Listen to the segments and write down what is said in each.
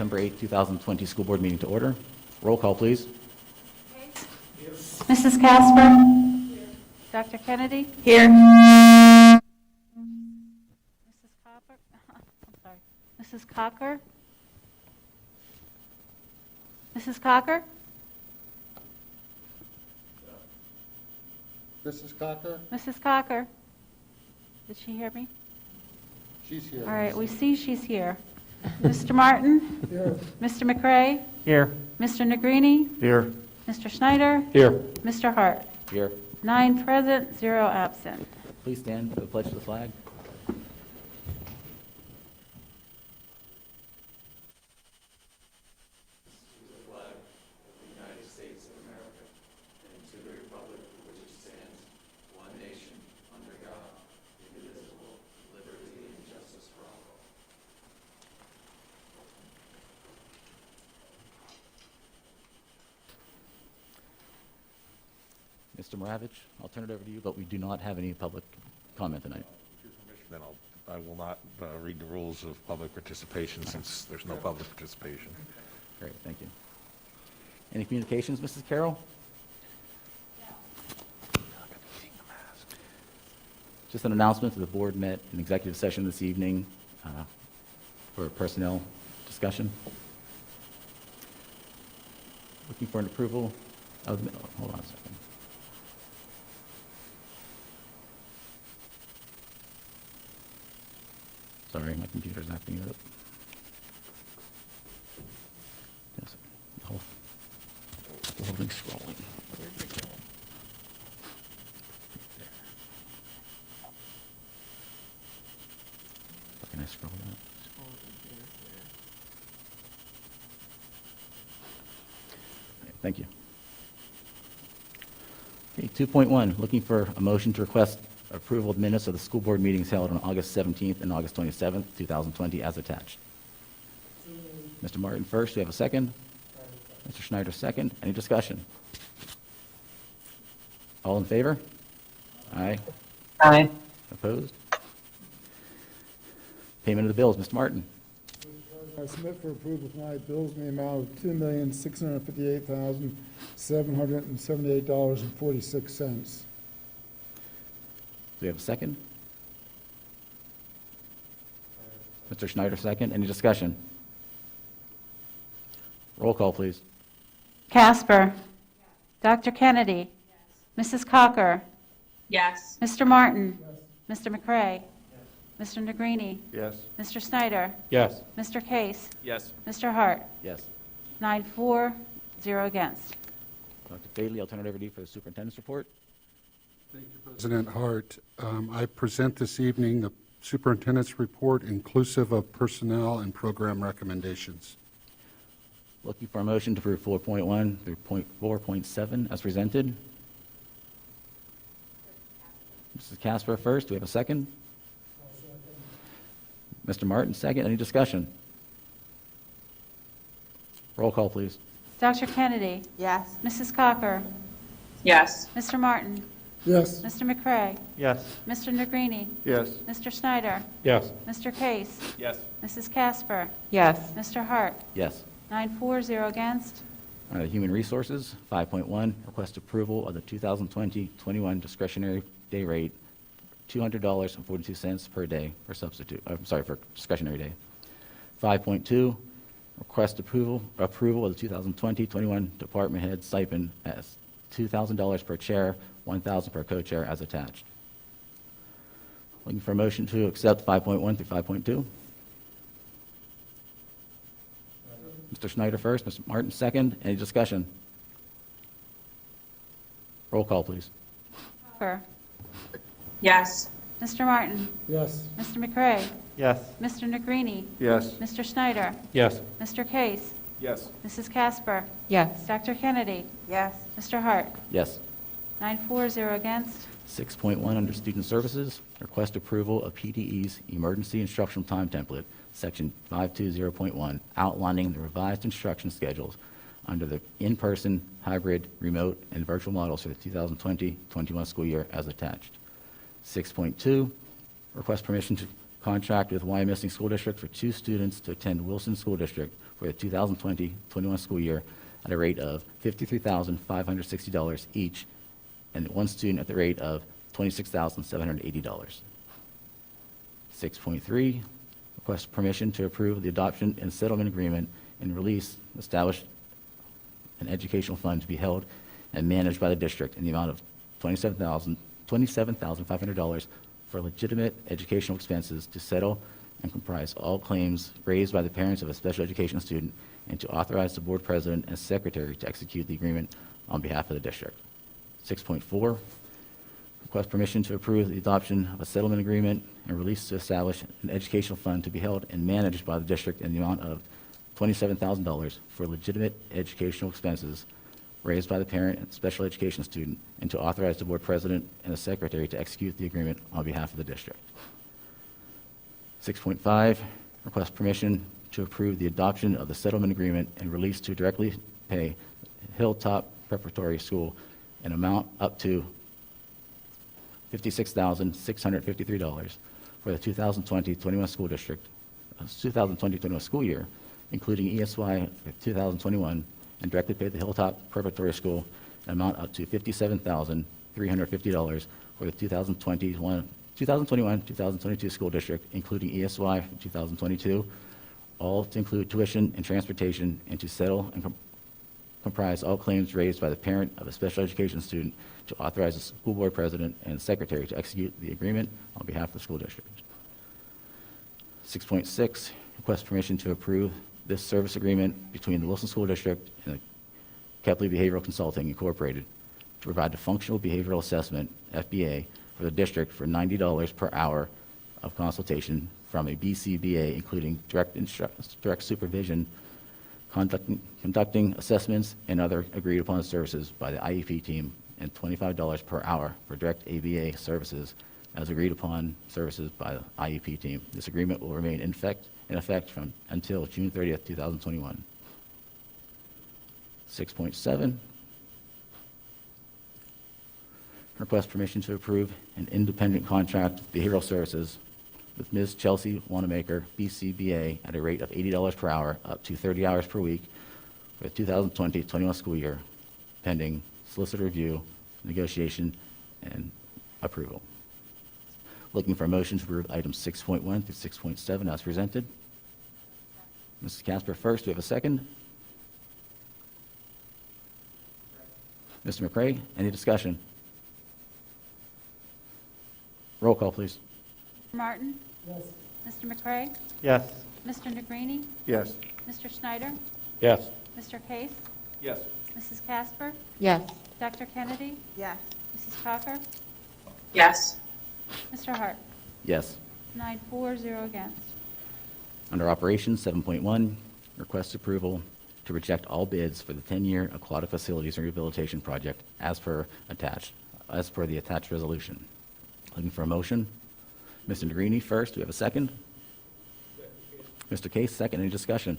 November 8, 2020 school board meeting to order. Roll call, please. Mrs. Casper? Dr. Kennedy? Here. Mrs. Copper? I'm sorry. Mrs. Cocker? Mrs. Cocker? Mrs. Cocker? Mrs. Cocker? Did she hear me? She's here. All right, we see she's here. Mr. Martin? Here. Mr. McRae? Here. Mr. Negrini? Here. Mr. Schneider? Here. Mr. Hart? Here. 9 present, 0 absent. Please stand for the pledge to the flag. Mr. Moravich, I'll turn it over to you, but we do not have any public comment tonight. Then I will not read the rules of public participation since there's no public participation. Great, thank you. Any communications, Mrs. Carroll? Just an announcement that the board met in executive session this evening for a personnel discussion. Looking for an approval of, hold on a second. Sorry, my computer's acting up. Yes, the whole thing's scrolling. Can I scroll that? Okay, thank you. Okay, 2.1, looking for a motion to request approval of minutes of the school board meetings held on August 17th and August 27th, 2020, as attached. Mr. Martin first, do you have a second? Mr. Schneider second. Any discussion? All in favor? Aye. Aye. Opposed? Payment of the bills, Mr. Martin. I submit for approval tonight bills in the amount of $2,658,778.46. Do we have a second? Mr. Schneider, second. Any discussion? Roll call, please. Casper? Dr. Kennedy? Mrs. Cocker? Yes. Mr. Martin? Mr. McRae? Mr. Negrini? Yes. Mr. Snyder? Yes. Mr. Case? Yes. Mr. Hart? Yes. 9-4, 0 against. Dr. Bailey, I'll turn it over to you for the superintendent's report. Thank you, President Hart. I present this evening the superintendent's report inclusive of personnel and program recommendations. Looking for a motion to approve 4.1 through 4.7 as presented. Mrs. Casper first. Do we have a second? Mr. Martin, second. Any discussion? Roll call, please. Dr. Kennedy? Yes. Mrs. Cocker? Yes. Mr. Martin? Yes. Mr. McRae? Yes. Mr. Negrini? Yes. Mr. Snyder? Yes. Mr. Case? Yes. Mrs. Casper? Yes. Mr. Hart? Yes. 9-4, 0 against. Human Resources, 5.1, request approval of the 2020-21 discretionary day rate, $200.42 per day for substitute, for discretionary day. 5.2, request approval of the 2020-21 department head stipend as $2,000 per chair, $1,000 per co-chair as attached. Looking for a motion to accept 5.1 through 5.2. Mr. Schneider first, Mr. Martin second. Any discussion? Roll call, please. Cocker? Yes. Mr. Martin? Yes. Mr. McRae? Yes. Mr. Negrini? Yes. Mr. Snyder? Yes. Mr. Case? Yes. Mrs. Casper? Yes. Dr. Kennedy? Yes. Mr. Hart? Yes. 9-4, 0 against. 6.1 under Student Services, request approval of PDE's Emergency Instructional Time Template, Section 520.1, outlining the revised instruction schedules under the in-person, hybrid, remote, and virtual models for the 2020-21 school year as attached. 6.2, request permission contract with Wyomissing School District for 2 students to attend Wilson School District for the 2020-21 school year at a rate of $53,560 each, and 1 student at the rate of $26,780. 6.3, request permission to approve the adoption and settlement agreement and release establish an educational fund to be held and managed by the district in the amount of $27,500 for legitimate educational expenses to settle and comprise all claims raised by the parents of a special education student, and to authorize the board president and secretary to execute the agreement on behalf of the district. 6.4, request permission to approve the adoption of a settlement agreement and release to establish an educational fund to be held and managed by the district in the amount of $27,000 for legitimate educational expenses raised by the parent and special education student, and to authorize the board president and the secretary to execute the agreement on behalf of the district. 6.5, request permission to approve the adoption of the settlement agreement and release to directly pay Hilltop Preparatory School an amount up to $56,653 for the 2020-21 school district, 2020-21 school year, including ESY for 2021, and directly pay the Hilltop Preparatory School an amount up to $57,350 for the 2021-2022 school district, including ESY for 2022, all to include tuition and transportation, and to settle and comprise all claims raised by the parent of a special education student, to authorize the school board president and secretary to execute the agreement on behalf of the school district. 6.6, request permission to approve this service agreement between the Wilson School District and the Kepley Behavioral Consulting Incorporated to provide the functional behavioral assessment, FBA, for the district for $90 per hour of consultation from a BCBA, including direct supervision, conducting assessments, and other agreed-upon services by the IEP team, and $25 per hour for direct ABA services as agreed-upon services by the IEP team. This agreement will remain in effect from until June 30th, 2021. 6.7, request permission to approve an independent contract of behavioral services with Ms. Chelsea Wanamaker, BCBA, at a rate of $80 per hour, up to 30 hours per week for the 2020-21 school year, pending solicitor review, negotiation, and approval. Looking for a motion to approve items 6.1 through 6.7 as presented. Mrs. Casper first. Do we have a second? Mr. McCray, any discussion? Roll call, please. Martin? Yes. Mr. McCray? Yes. Mr. Negrini? Yes. Mr. Schneider? Yes. Mr. Case? Yes. Mrs. Casper? Yes. Dr. Kennedy? Yes. Mrs. Cocker? Yes. Mr. Hart? Yes. 9-4, 0 against. Under Operations 7.1, request approval to reject all bids for the 10-year aquatic facilities rehabilitation project as per the attached resolution. Looking for a motion. Mr. Negrini first. Do we have a second? Mr. Case, second. Any discussion?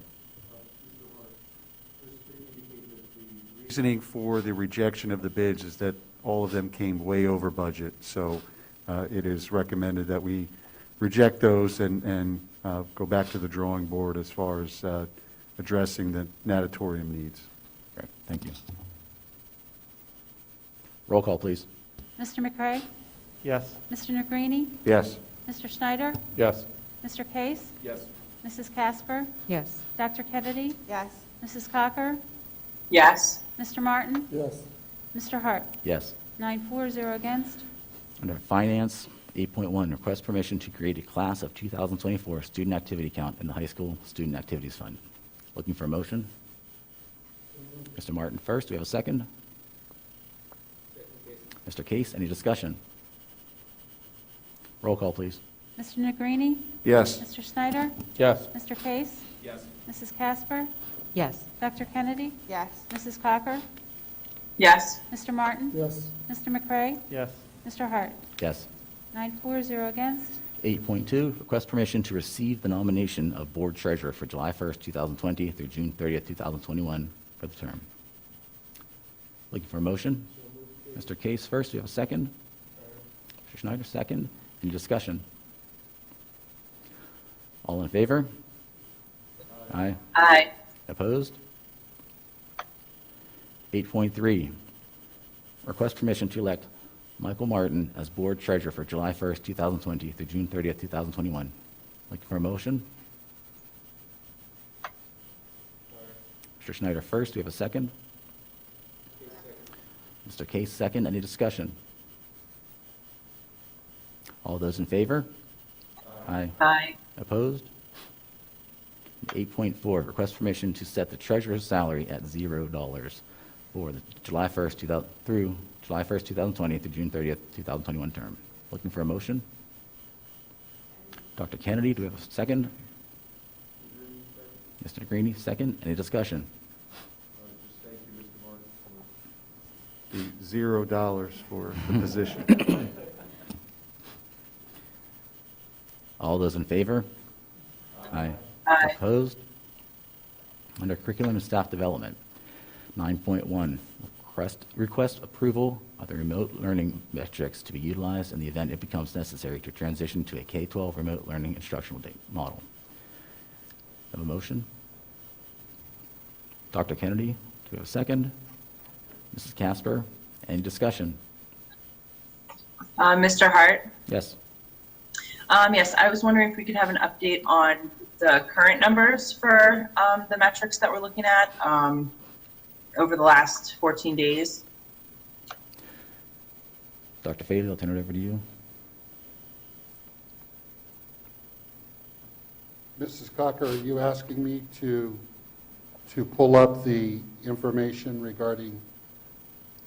Reasoning for the rejection of the bids is that all of them came way over budget. So it is recommended that we reject those and go back to the drawing board as far as addressing the natatorium needs. Great. Thank you. Roll call, please. Mr. McCray? Yes. Mr. Negrini? Yes. Mr. Schneider? Yes. Mr. Case? Yes. Mrs. Casper? Yes. Dr. Kennedy? Yes. Mrs. Cocker? Yes. Mr. Martin? Yes. Mr. Hart? Yes. 9-4, 0 against. Under Finance 8.1, request permission to create a class of 2024 student activity count in the high school student activities fund. Looking for a motion. Mr. Martin first. Do we have a second? Mr. Case, any discussion? Roll call, please. Mr. Negrini? Yes. Mr. Schneider? Yes. Mr. Case? Yes. Mrs. Casper? Yes. Dr. Kennedy? Yes. Mrs. Cocker? Yes. Mr. Martin? Yes. Mr. McCray? Yes. Mr. Hart? Yes. 9-4, 0 against. 8.2, request permission to receive the nomination of board treasurer for July 1st, 2020 through June 30th, 2021 for the term. Looking for a motion. Mr. Case first. Do you have a second? Mr. Schneider, second. Any discussion? All in favor? Aye. Aye. Opposed? 8.3, request permission to elect Michael Martin as Board Treasurer for July 1st, 2020 through June 30th, 2021. Looking for a motion? Mr. Schneider first. Do we have a second? Mr. Case second. Any discussion? All those in favor? Aye. Aye. Opposed? 8.4, request permission to set the treasurer's salary at $0 for the July 1st, 2000 through July 1st, 2020 through June 30th, 2021 term. Looking for a motion? Dr. Kennedy, do we have a second? Mr. Greeny, second. Any discussion? The $0 for the position. All those in favor? Aye. Aye. Opposed? Under Curriculum and Staff Development, 9.1, request approval of the remote learning metrics to be utilized in the event it becomes necessary to transition to a K-12 remote learning instructional model. Have a motion? Dr. Kennedy, do we have a second? Mrs. Casper, any discussion? Mr. Hart? Yes. Yes, I was wondering if we could have an update on the current numbers for the metrics that we're looking at over the last 14 days. Dr. Fady, I'll turn it over to you. Mrs. Cocker, are you asking me to pull up the information regarding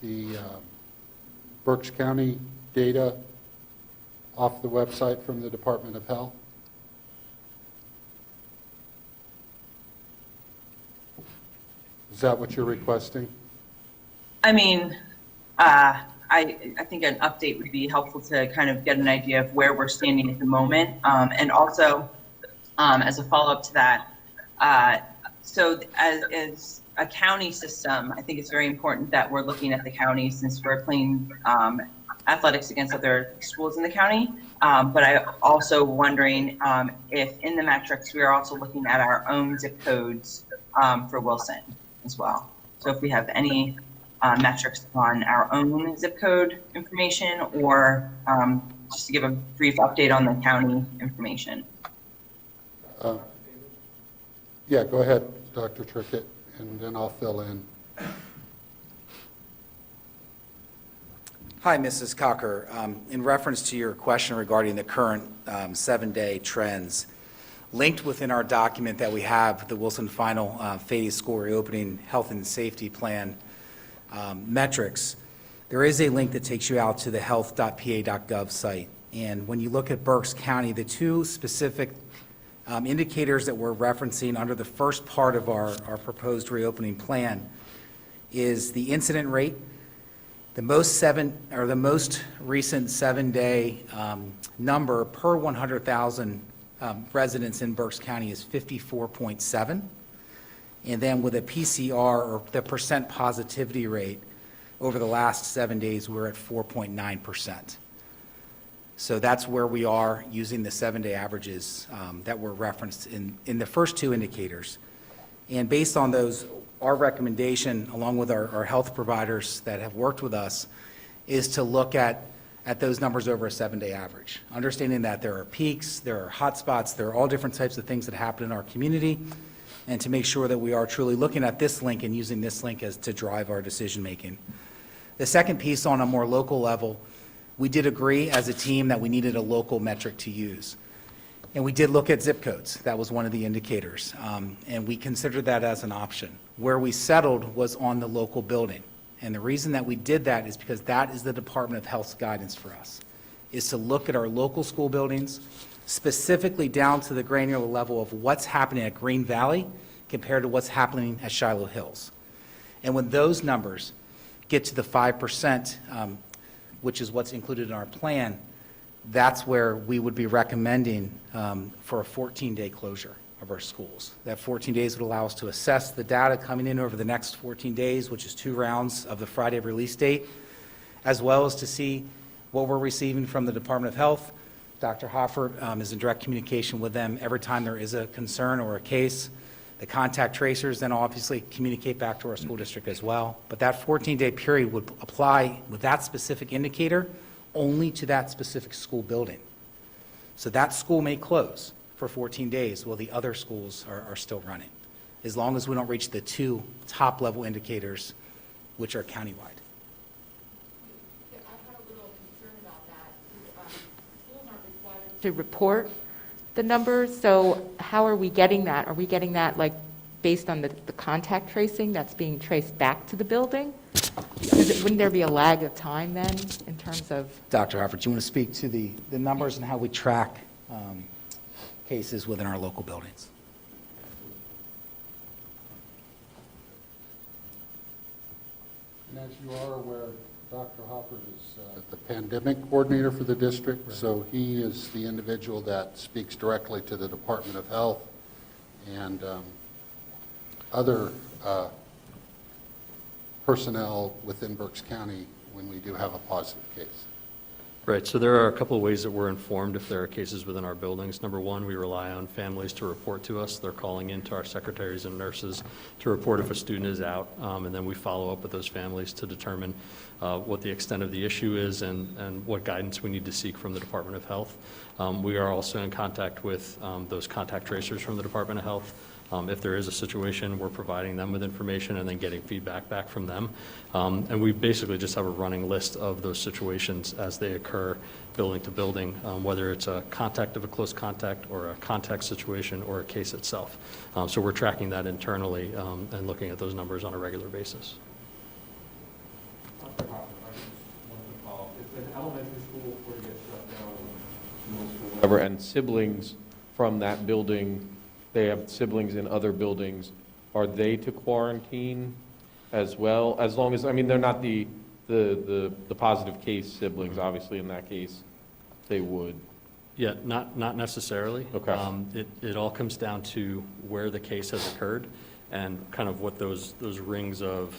the Berks County data off the website from the Department of Health? Is that what you're requesting? I mean, I think an update would be helpful to kind of get an idea of where we're standing at the moment. And also, as a follow-up to that, so as a county system, I think it's very important that we're looking at the county since we're playing athletics against other schools in the county. But I also wondering if in the metrics, we are also looking at our own zip codes for Wilson as well. So if we have any metrics on our own zip code information or just to give a brief update on the county information. Yeah, go ahead, Dr. Trickett, and then I'll fill in. Hi, Mrs. Cocker. In reference to your question regarding the current 7-day trends, linked within our document that we have, the Wilson Final Phase School Reopening Health and Safety Plan metrics, there is a link that takes you out to the health.pa.gov site. And when you look at Berks County, the two specific indicators that we're referencing under the first part of our proposed reopening plan is the incident rate. The most recent 7-day number per 100,000 residents in Berks County is 54.7. And then with a PCR, or the percent positivity rate, over the last 7 days, we're at 4.9%. So that's where we are using the 7-day averages that were referenced in the first two indicators. And based on those, our recommendation, along with our health providers that have worked with us, is to look at those numbers over a 7-day average, understanding that there are peaks, there are hot spots, there are all different types of things that happen in our community, and to make sure that we are truly looking at this link and using this link as to drive our decision-making. The second piece, on a more local level, we did agree as a team that we needed a local metric to use. And we did look at zip codes. That was one of the indicators. And we considered that as an option. Where we settled was on the local building. And the reason that we did that is because that is the Department of Health's guidance for us, is to look at our local school buildings, specifically down to the granular level of what's happening at Green Valley compared to what's happening at Shiloh Hills. And when those numbers get to the 5%, which is what's included in our plan, that's where we would be recommending for a 14-day closure of our schools. That 14 days would allow us to assess the data coming in over the next 14 days, which is 2 rounds of the Friday release date, as well as to see what we're receiving from the Department of Health, Dr. Hoffert is in direct communication with them every time there is a concern or a case. The contact tracers then obviously communicate back to our school district as well. But that 14-day period would apply with that specific indicator only to that specific school building. So that school may close for 14 days while the other schools are still running, as long as we don't reach the two top-level indicators, which are countywide. Yeah, I had a little concern about that. Schools aren't required to report the numbers, so how are we getting that? Are we getting that like based on the contact tracing that's being traced back to the building? Wouldn't there be a lag of time then in terms of? Dr. Hoffert, do you want to speak to the numbers and how we track cases within our local buildings? And as you are aware, Dr. Hoffert is the pandemic coordinator for the district, so he is the individual that speaks directly to the Department of Health and other personnel within Berks County when we do have a positive case. Right, so there are a couple of ways that we're informed if there are cases within our buildings. Number one, we rely on families to report to us. They're calling into our secretaries and nurses to report if a student is out, and then we follow up with those families to determine what the extent of the issue is and what guidance we need to seek from the Department of Health. We are also in contact with those contact tracers from the Department of Health. If there is a situation, we're providing them with information and then getting feedback back from them. And we basically just have a running list of those situations as they occur building to building, whether it's a contact of a close contact or a contact situation or a case itself. So we're tracking that internally and looking at those numbers on a regular basis. Dr. Hoffman, I just wanted to follow up. If an elementary school were to get shut down, middle school, whatever, and siblings from that building, they have siblings in other buildings, are they to quarantine as well? As long as, I mean, they're not the positive case siblings, obviously, in that case, they would. Yeah, not necessarily. Okay. It all comes down to where the case has occurred and kind of what those rings of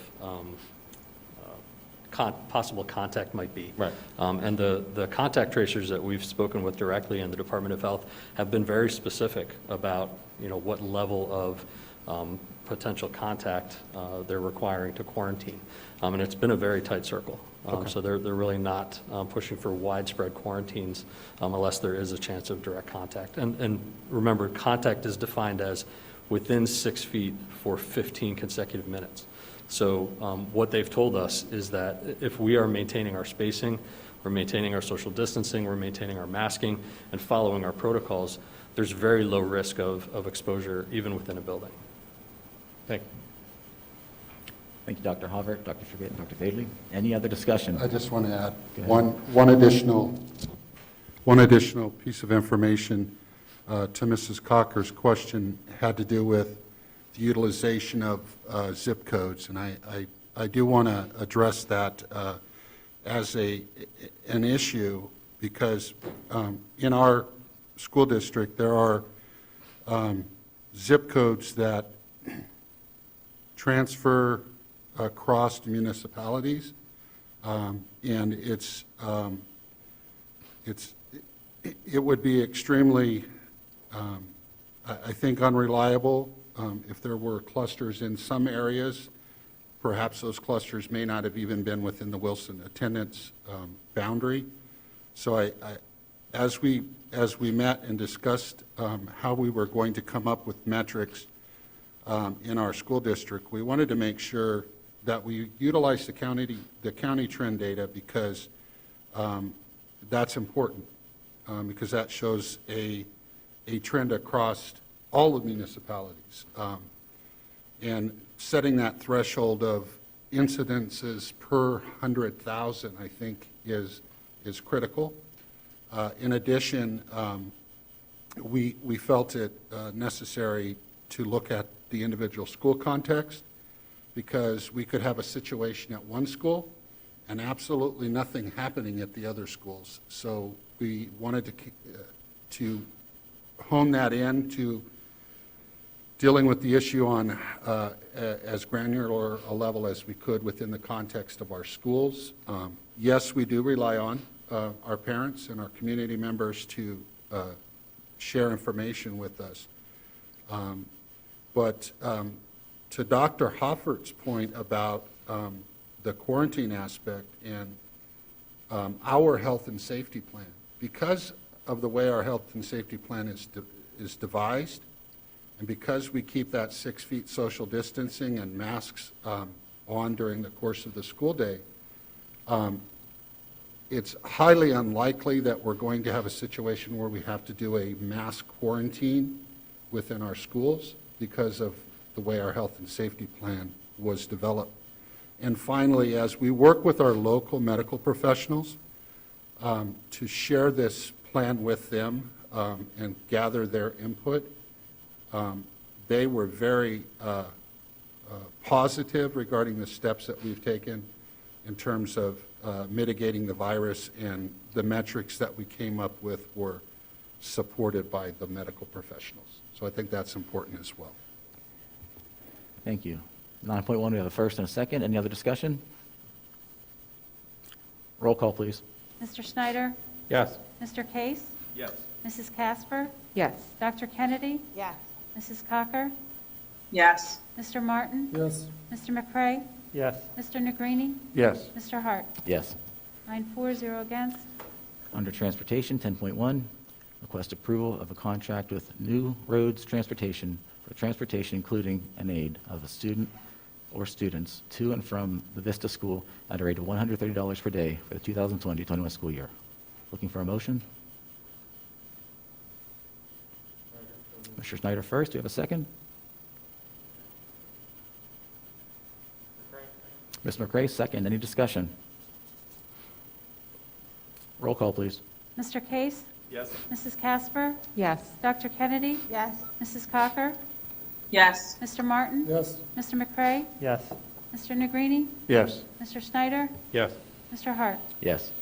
possible contact might be. Right. And the contact tracers that we've spoken with directly in the Department of Health have been very specific about, what level of potential contact they're requiring to quarantine. And it's been a very tight circle. So they're really not pushing for widespread quarantines unless there is a chance of direct contact. And remember, contact is defined as within 6 feet for 15 consecutive minutes. So what they've told us is that if we are maintaining our spacing, we're maintaining our social distancing, we're maintaining our masking, and following our protocols, there's very low risk of exposure even within a building. Thank you. Thank you, Dr. Havert, Dr. Trivett, and Dr. Fadley. Any other discussion? I just want to add Go ahead. one additional piece of information to Mrs. Cocker's question had to do with the utilization of zip codes, and I do want to address that as an issue because in our school district there are zip codes that transfer across municipalities, and it would be extremely, I think, unreliable if there were clusters in some areas. Perhaps those clusters may not have even been within the Wilson attendance boundary. So as we met and discussed how we were going to come up with metrics in our school district, we wanted to make sure that we utilize the county trend data because that's important because that shows a trend across all the municipalities. And setting that threshold of incidences per 100,000, I think, is critical. In addition, we felt it necessary to look at the individual school context because we could have a situation at one school and absolutely nothing happening at the other schools. So we wanted to hone that in to dealing with the issue on as granular a level as we could within the context of our schools. Yes, we do rely on our parents and our community members to share information with us. But to Dr. Hoffert's point about the quarantine aspect and our health and safety plan, because of the way our health and safety plan is devised, and because we keep that 6 feet social distancing and masks on during the course of the school day, it's highly unlikely that we're going to have a situation where we have to do a mass quarantine within our schools because of the way our health and safety plan was developed. And finally, as we work with our local medical professionals to share this plan with them and gather their input, they were very positive regarding the steps that we've taken in terms of mitigating the virus, and the metrics that we came up with were supported by the medical professionals. So I think that's important as well. Thank you. 9.1, we have a first and a second. Any other discussion? Roll call, please. Mr. Schneider? Yes. Mr. Case? Yes. Mrs. Casper? Yes. Dr. Kennedy? Yes. Mrs. Cocker? Yes. Mr. Martin? Yes. Mr. McCray? Yes. Mr. Negrini? Yes. Mr. Hart? Yes. 9-4, 0 against. Under Transportation, 10.1, request approval of a contract with New Roads Transportation for transportation including an aid of a student or students to and from the Vista School at a rate of $130 per day for the 2020-21 school year. Looking for a motion? Mr. Schneider first. Do you have a second? Ms. McCray, second. Any discussion? Roll call, please. Mr. Case? Yes. Mrs. Casper? Yes. Dr. Kennedy? Yes. Mrs. Cocker? Yes. Mr. Martin? Yes. Mr. McCray? Yes. Mr. Negrini? Yes. Mr. Schneider? Yes. Mr. Hart? Yes.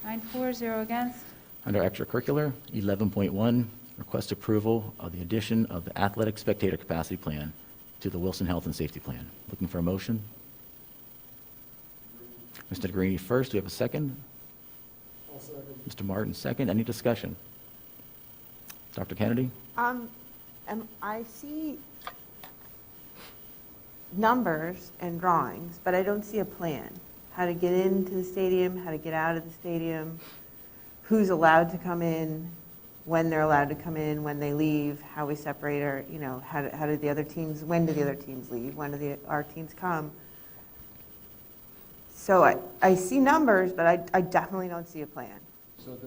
9-4, 0 against. Under extracurricular, 11.1, request approval of the addition of the athletic spectator capacity plan to the Wilson Health and Safety Plan. Looking for a motion? Mr. Negrini first. Do you have a second? Mr. Martin second. Any discussion? Dr. Kennedy? I see numbers and drawings, but I don't see a plan. How to get into the stadium, how to get out of the stadium, who's allowed to come in, when they're allowed to come in, when they leave, how we separate our, how do the other teams, when do the other teams leave, when do our teams come? So I see numbers, but I definitely don't see a plan. So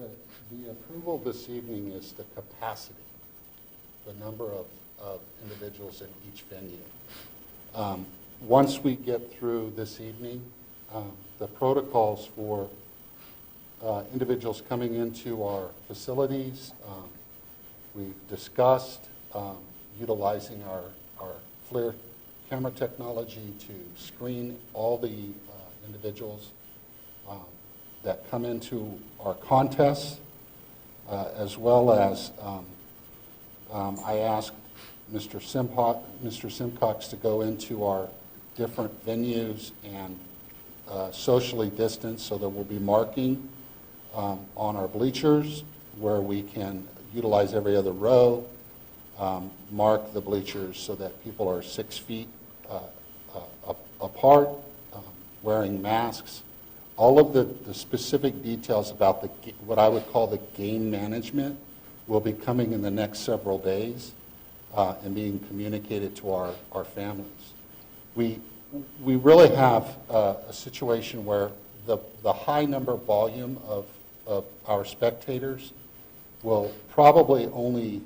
the approval this evening is the capacity, the number of individuals in each venue. Once we get through this evening, the protocols for individuals coming into our facilities, we've discussed utilizing our FLIR camera technology to screen all the individuals that come into our contests, as well as I asked Mr. Simcox to go into our different venues and socially distance, so there will be marking on our bleachers where we can utilize every other row, mark the bleachers so that people are 6 feet apart, wearing masks. All of the specific details about what I would call the game management will be coming in the next several days and being communicated to our families. We really have a situation where the high number volume of our spectators will probably only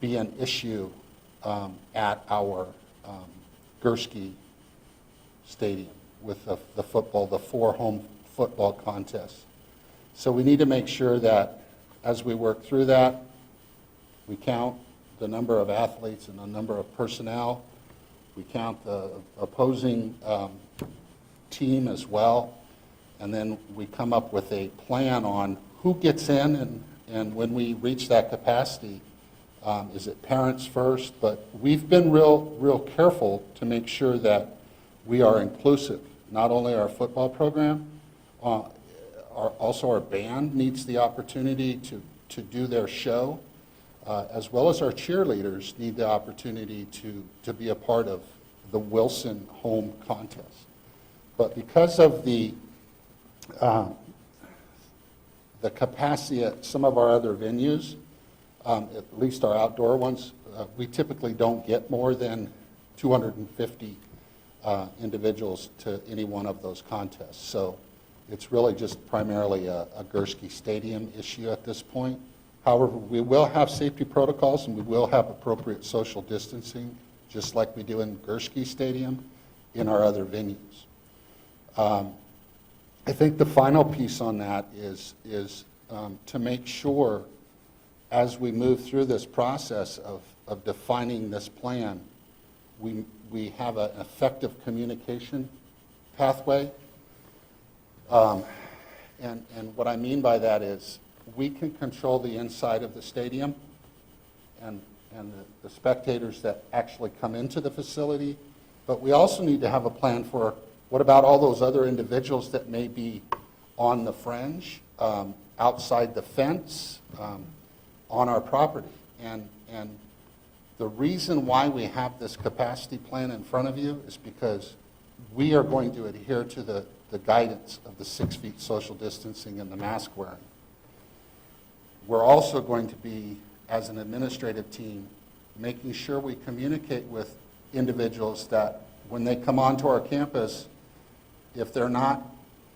be an issue at our Gursky Stadium with the football, the 4 home football contests. So we need to make sure that as we work through that, we count the number of athletes and the number of personnel. We count the opposing team as well. And then we come up with a plan on who gets in, and when we reach that capacity, is it parents first? But we've been real careful to make sure that we are inclusive, not only our football program, also our band needs the opportunity to do their show, as well as our cheerleaders need the opportunity to be a part of the Wilson Home Contest. But because of the capacity at some of our other venues, at least our outdoor ones, we typically don't get more than 250 individuals to any one of those contests. So it's really just primarily a Gursky Stadium issue at this point. However, we will have safety protocols and we will have appropriate social distancing, just like we do in Gursky Stadium, in our other venues. I think the final piece on that is to make sure, as we move through this process of defining this plan, we have an effective communication pathway. And what I mean by that is we can control the inside of the stadium and the spectators that actually come into the facility, but we also need to have a plan for what about all those other individuals that may be on the fringe, outside the fence, on our property. And the reason why we have this capacity plan in front of you is because we are going to adhere to the guidance of the 6 feet social distancing and the mask wearing. We're also going to be, as an administrative team, making sure we communicate with individuals that when they come onto our campus, if they're not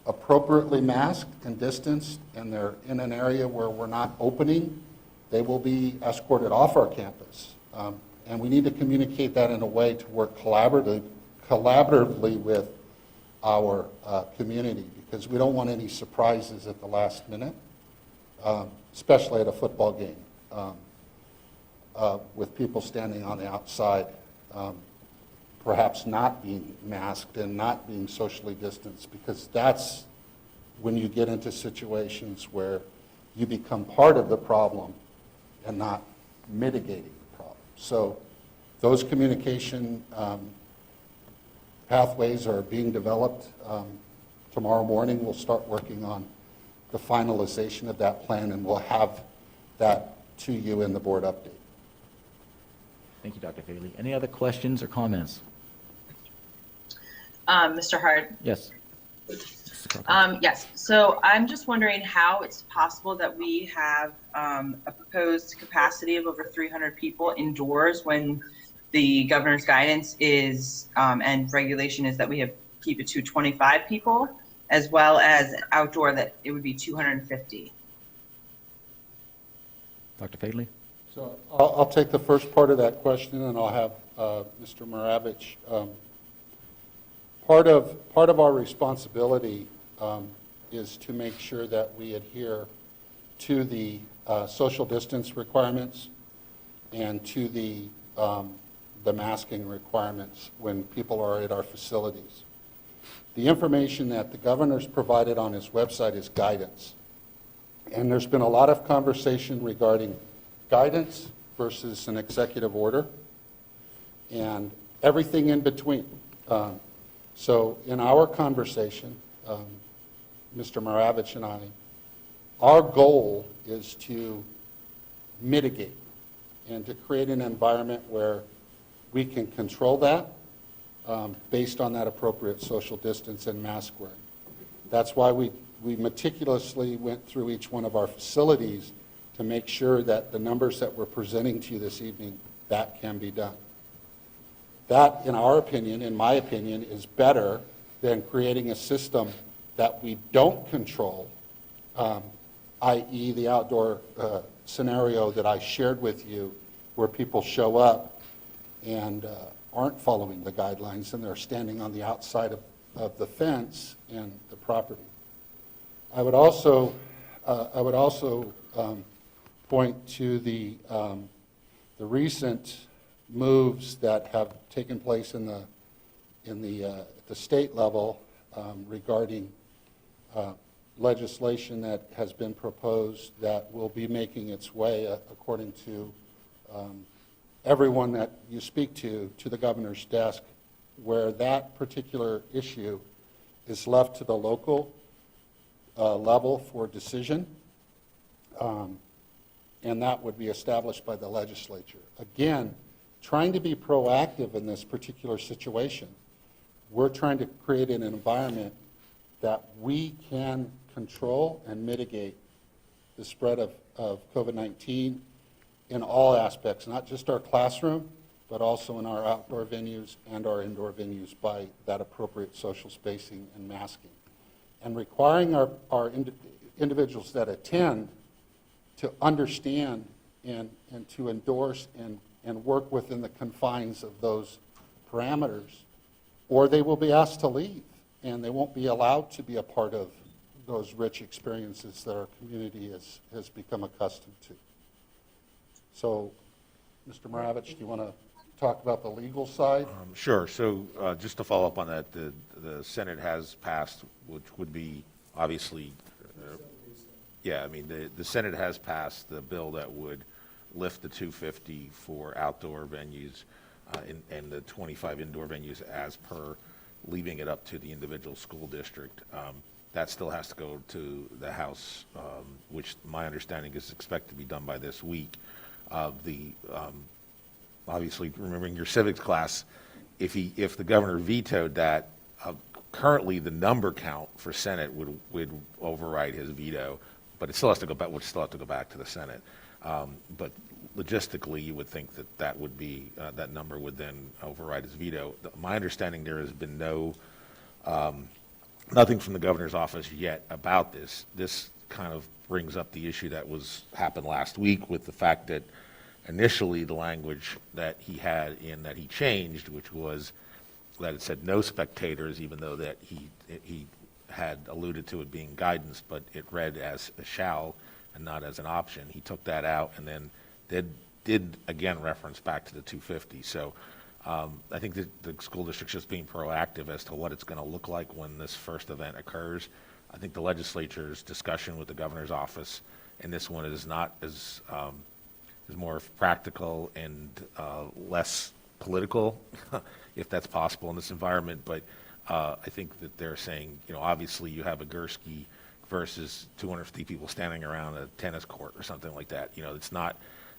appropriately masked and distanced and they're in an area where we're not opening, they will be escorted off our campus. And we need to communicate that in a way to work collaboratively with our community, because we don't want any surprises at the last minute, especially at a football game, with people standing on the outside, perhaps not being masked and not being socially distanced, because that's when you get into situations where you become part of the problem and not mitigating the problem. So those communication pathways are being developed. Tomorrow morning, we'll start working on the finalization of that plan, and we'll have that to you in the board update. Thank you, Dr. Faley. Any other questions or comments? Mr. Hart? Yes. Yes, so I'm just wondering how it's possible that we have a proposed capacity of over 300 people indoors when the governor's guidance is, and regulation is that we have keep it to 25 people, as well as outdoor that it would be 250. Dr. Faley? So I'll take the first part of that question, and I'll have Mr. Maravich. Part of our responsibility is to make sure that we adhere to the social distance requirements and to the masking requirements when people are at our facilities. The information that the governor's provided on his website is guidance. And there's been a lot of conversation regarding guidance versus an executive order and everything in between. So in our conversation, Mr. Maravich and I, our goal is to mitigate and to create an environment where we can control that based on that appropriate social distance and mask wearing. That's why we meticulously went through each one of our facilities to make sure that the numbers that we're presenting to you this evening, that can be done. That, in our opinion, in my opinion, is better than creating a system that we don't control, i.e. the outdoor scenario that I shared with you, where people show up and aren't following the guidelines and they're standing on the outside of the fence and the property. I would also point to the recent moves that have taken place in the state level regarding legislation that has been proposed that will be making its way, according to everyone that you speak to the governor's desk, where that particular issue is left to the local level for decision, and that would be established by the legislature. Again, trying to be proactive in this particular situation. We're trying to create an environment that we can control and mitigate the spread of COVID-19 in all aspects, not just our classroom, but also in our outdoor venues and our indoor venues by that appropriate social spacing and masking. And requiring our individuals that attend to understand and to endorse and work within the confines of those parameters, or they will be asked to leave, and they won't be allowed to be a part of those rich experiences that our community has become accustomed to. So, Mr. Maravich, do you want to talk about the legal side? Sure. So just to follow up on that, the Senate has passed, which would be obviously, yeah, I mean, the Senate has passed the bill that would lift the 250 for outdoor venues and the 25 indoor venues as per, leaving it up to the individual school district. That still has to go to the House, which my understanding is expected to be done by this week. Obviously, remembering your civics class, if the governor vetoed that, currently the number count for Senate would override his veto, but it still has to go back. Would still have to go back to the Senate. But logistically, you would think that would be that number would then override his veto. My understanding, there has been nothing from the governor's office yet about this. This kind of brings up the issue that happened last week with the fact that initially the language that he had in that he changed, which was that it said no spectators, even though that he had alluded to it being guidance, but it read as a shall and not as an option. He took that out and then did again reference back to the 250. So I think that the school district's just being proactive as to what it's going to look like when this first event occurs. I think the legislature's discussion with the governor's office, and this one is not as is more practical and less political, if that's possible in this environment. But I think that they're saying, obviously you have a Gursky versus 250 people standing around a tennis court or something like that. It's not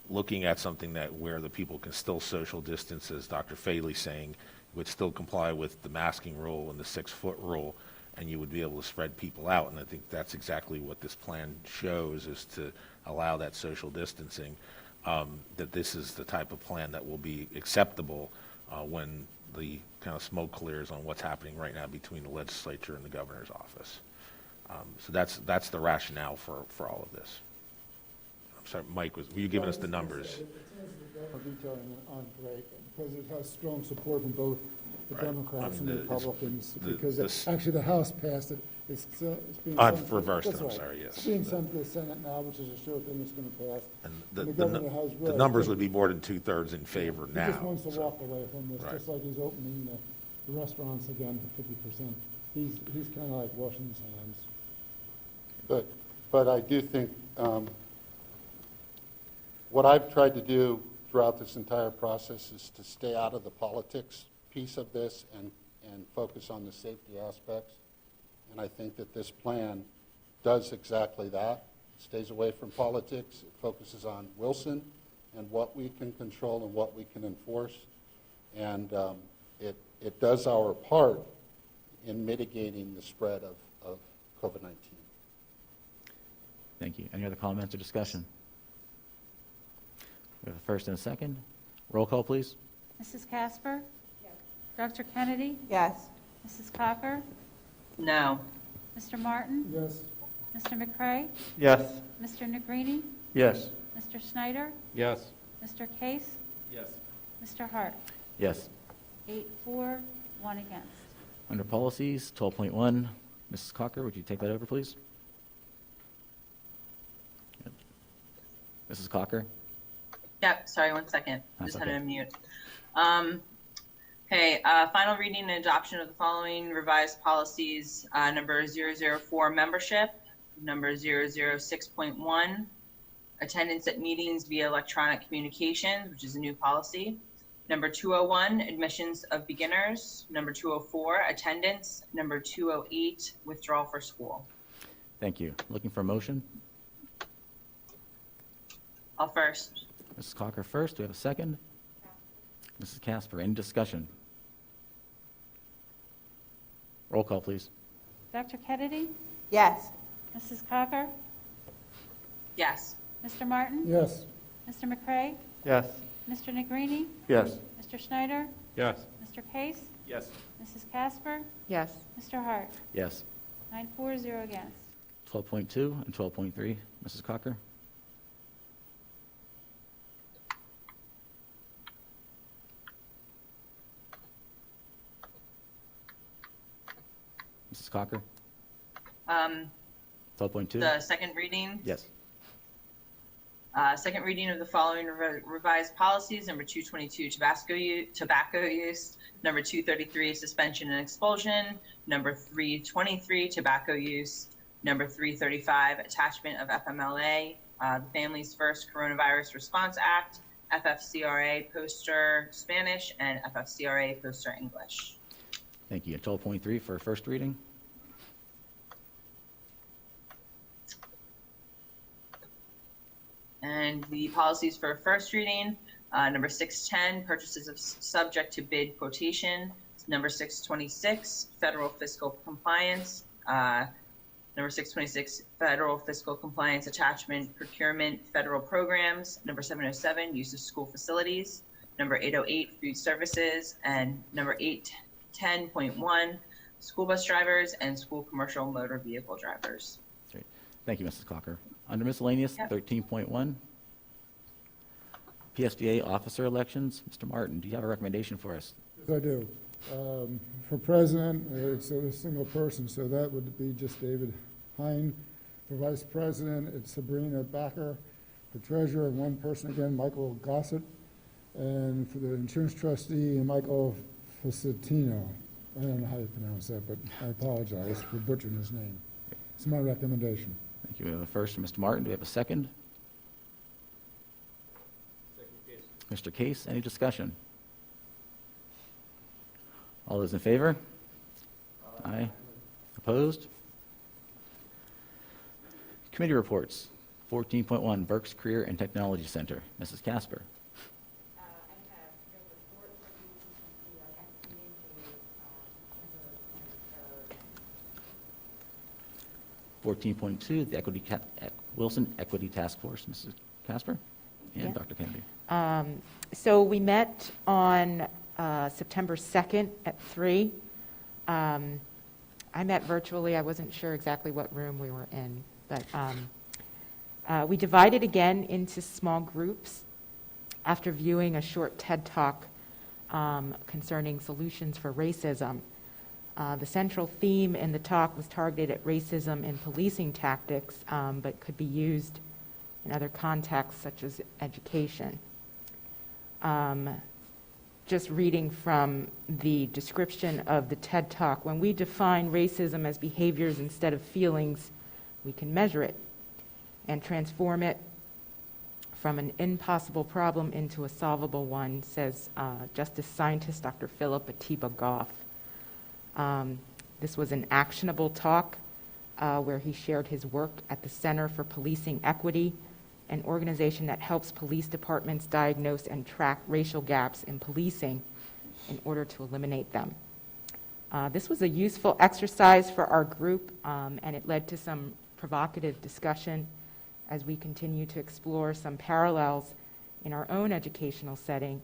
looking at something where the people can still social distance, as Dr. Faley's saying, would still comply with the masking rule and the 6-foot rule, and you would be able to spread people out. And I think that's exactly what this plan shows, is to allow that social distancing, that this is the type of plan that will be acceptable when the kind of smoke clears on what's happening right now between the legislature and the governor's office. So that's the rationale for all of this. I'm sorry, Mike, were you giving us the numbers? It says the governor vetoing on great, because it has strong support from both the Right. Democrats and the Republicans, the- because this- actually the House passed it. It's being I've sent. reversed it, That's I'm right. sorry, yes. It's being sent to the Senate now, which is a sure thing it's going to pass. And And the governor has the read. numbers would be more than 2/3 in favor He now. just wants to so- walk away from this, Right. just like he's opening the restaurants again to 50%. He's kind of like washing his hands. But I do think what I've tried to do throughout this entire process is to stay out of the politics piece of this and focus on the safety aspects. And I think that this plan does exactly that. It stays away from politics. It focuses on Wilson and what we can control and what we can enforce. And it does our part in mitigating the spread of COVID-19. Thank you. Any other comments or discussion? We have a first and a second. Roll call, please. Mrs. Casper? Yes. Dr. Kennedy? Yes. Mrs. Cocker? No. Mr. Martin? Yes. Mr. McCray? Yes. Mr. Negrini? Yes. Mr. Snyder? Yes. Mr. Case? Yes. Mr. Hart? Yes. 8 for, 1 against. Under policies, 12.1, Mrs. Cocker, would you take that over, please? Yep. Mrs. Cocker? Yep, sorry, 1 second. That's Just had okay. to unmute. Okay, final reading and adoption of the following revised policies. Number 004, membership. Number 006.1, attendance at meetings via electronic communications, which is a new policy. Number 201, admissions of beginners. Number 204, attendance. Number 208, withdrawal for school. Thank you. Looking for a motion? I'll first. Mrs. Cocker first. Do we have a second? Mrs. Casper, any discussion? Roll call, please. Dr. Kennedy? Yes. Mrs. Cocker? Yes. Mr. Martin? Yes. Mr. McCray? Yes. Mr. Negrini? Yes. Mr. Schneider? Yes. Mr. Case? Yes. Mrs. Casper? Yes. Mr. Hart? Yes. 9 for, 0 against. 12.2 and 12.3. Mrs. Cocker? Mrs. Cocker? 12.2? The second reading. Yes. Second reading of the following revised policies: number 222, tobacco use; number 233, suspension and expulsion; number 323, tobacco use; number 335, attachment of FMLA, the Families First Coronavirus Response Act, FFCRA poster Spanish, and FFCRA poster English. Thank you. 12.3 for first reading. And the policies for first reading, number 610, purchases of subject to bid quotation; number 626, federal fiscal compliance; number 626, federal fiscal compliance attachment procurement federal programs; number 707, use of school facilities; number 808, food services; and number 810.1, school bus drivers and school commercial motor vehicle drivers. Great. Thank you, Mrs. Cocker. Under miscellaneous, Yep. 13.1, PSBA officer elections. Mr. Martin, do you have a recommendation for us? Yes, I do. For president, it's a single person, so that would be just David Hein. For vice president, it's Sabrina Backer. For treasurer, one person again, Michael Gossett. And for the insurance trustee, Michael Facitino. I don't know how you pronounce that, but I apologize for butchering his name. It's my recommendation. Thank you. We have a first from Mr. Martin. Do we have a second? Mr. Case, any discussion? All those in favor? Aye. Opposed? Committee reports. 14.1, Berks Career and Technology Center. Mrs. Casper. I have no report for you since our next meeting is September 23rd. 14.2, the Wilson Equity Task Force. Mrs. Casper and Yeah. Dr. Kennedy. So we met on September 2nd at 3. I met virtually. I wasn't sure exactly what room we were in, but we divided again into small groups after viewing a short TED Talk concerning solutions for racism. The central theme in the talk was targeted at racism in policing tactics, but could be used in other contexts such as education. Just reading from the description of the TED Talk, when we define racism as behaviors instead of feelings, we can measure it and transform it from an impossible problem into a solvable one, says justice scientist Dr. Philip Atiba Goff. This was an actionable talk where he shared his work at the Center for Policing Equity, an organization that helps police departments diagnose and track racial gaps in policing in order to eliminate them. This was a useful exercise for our group, and it led to some provocative discussion as we continue to explore some parallels in our own educational setting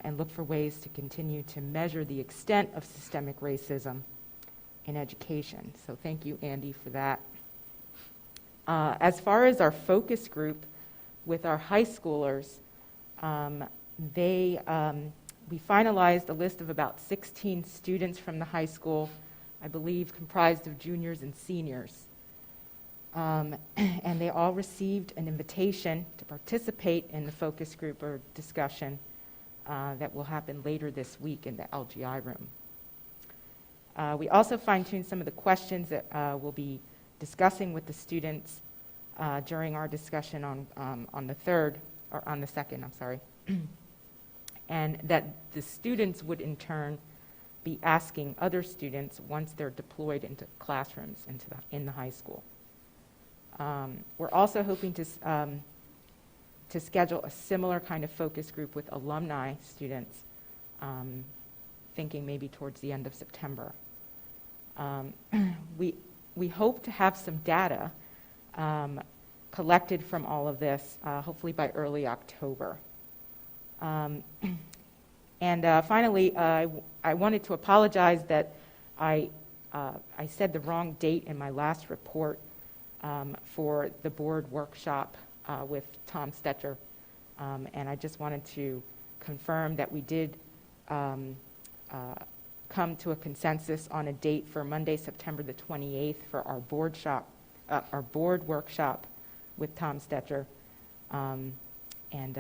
and look for ways to continue to measure the extent of systemic racism in education. So thank you, Andy, for that. As far as our focus group with our high schoolers, we finalized a list of about 16 students from the high school, I believe comprised of juniors and seniors. And they all received an invitation to participate in the focus group or discussion that will happen later this week in the LGI room. We also fine-tuned some of the questions that we'll be discussing with the students during our discussion on the 2nd, I'm sorry, and that the students would in turn be asking other students once they're deployed into classrooms in the high school. We're also hoping to schedule a similar kind of focus group with alumni students, thinking maybe towards the end of September. We hope to have some data collected from all of this, hopefully by early October. And finally, I wanted to apologize that I said the wrong date in my last report for the board workshop with Tom Stetcher. And I just wanted to confirm that we did come to a consensus on a date for Monday, September the 28th for our board workshop with Tom Stetcher. And